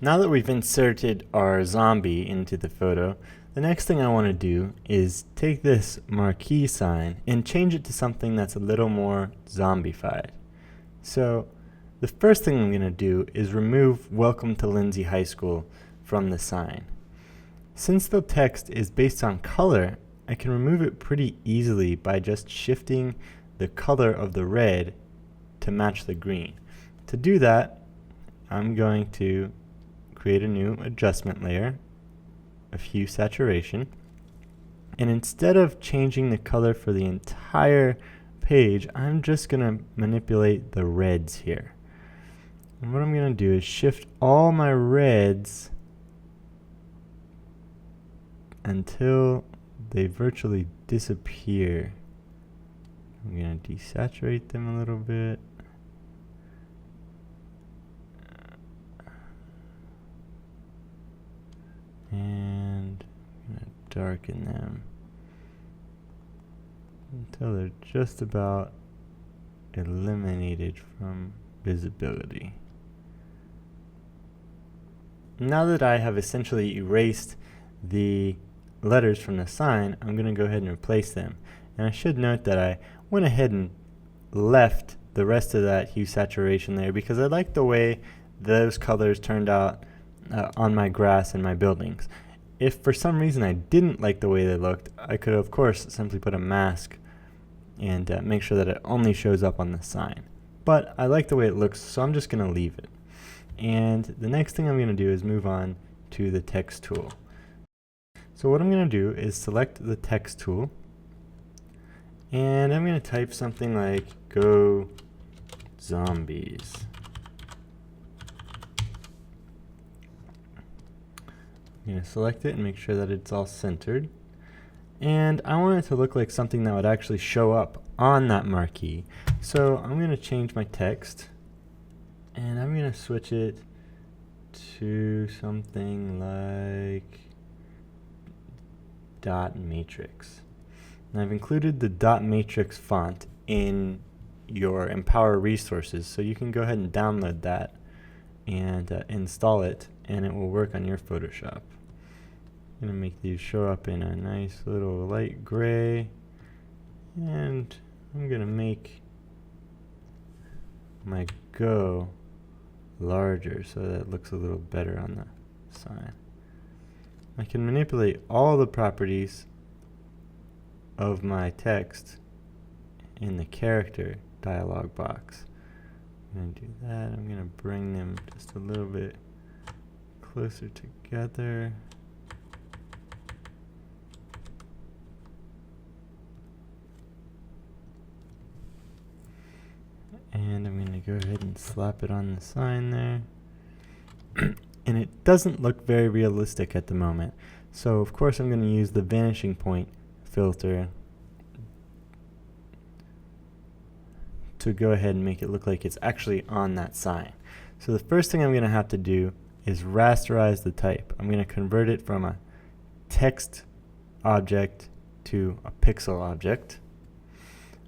Now that we've inserted our zombie into the photo, the next thing I want to do is take this marquee sign and change it to something that's a little more zombified. So the first thing I'm going to do is remove Welcome to Lindsay High School from the sign. Since the text is based on color, I can remove it pretty easily by just shifting the color of the red to match the green. To do that, I'm going to create a new adjustment layer of hue saturation, and instead of changing the color for the entire page, I'm just going to manipulate the reds here. And what I'm going to do is shift all my reds until they virtually disappear. I'm going to desaturate them a little bit. And I'm going to darken them until they're just about eliminated from visibility. Now that I have essentially erased the letters from the sign, I'm going to go ahead and replace them. And I should note that I went ahead and left the rest of that hue saturation there because I like the way those colors turned out on my grass and my buildings. If for some reason I didn't like the way they looked, I could of course simply put a mask and make sure that it only shows up on the sign. But I like the way it looks, so I'm just going to leave it. And the next thing I'm going to do is move on to the text tool. So what I'm going to do is select the text tool, and I'm going to type something like "Go Zombies." I'm going to select it and make sure that it's all centered. And I want it to look like something that would actually show up on that marquee. So I'm going to change my text, and I'm going to switch it to something like dot matrix. And I've included the dot matrix font in your Empower resources, so you can go ahead and download that and install it, and it will work on your Photoshop. I'm going to make these show up in a nice little light gray, and I'm going to make my go larger so that it looks a little better on the sign. I can manipulate all the properties of my text in the character dialog box. I'm going to do that. I'm going to bring them just a little bit closer together. And I'm going to go ahead and slap it on the sign there. And it doesn't look very realistic at the moment. So of course I'm going to use the vanishing point filter to go ahead and make it look like it's actually on that sign. So the first thing I'm going to have to do is rasterize the type. I'm going to convert it from a text object to a pixel object.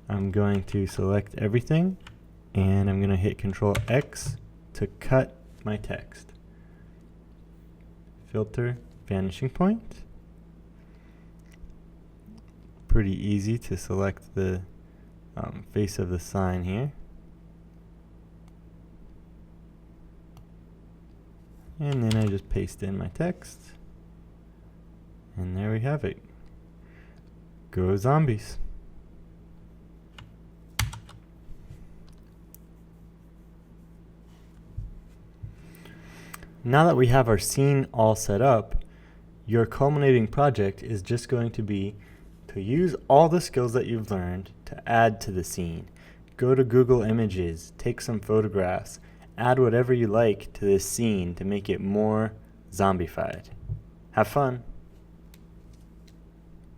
I'm going to select everything, and I'm going to hit Control X to cut my text. Filter, vanishing point. Pretty easy to select the face of the sign here. And then I just paste in my text. And there we have it. Go Zombies. Now that we have our scene all set up, your culminating project is just going to be to use all the skills that you've learned to add to the scene. Go to Google Images, take some photographs, add whatever you like to this scene to make it more zombified. Have fun!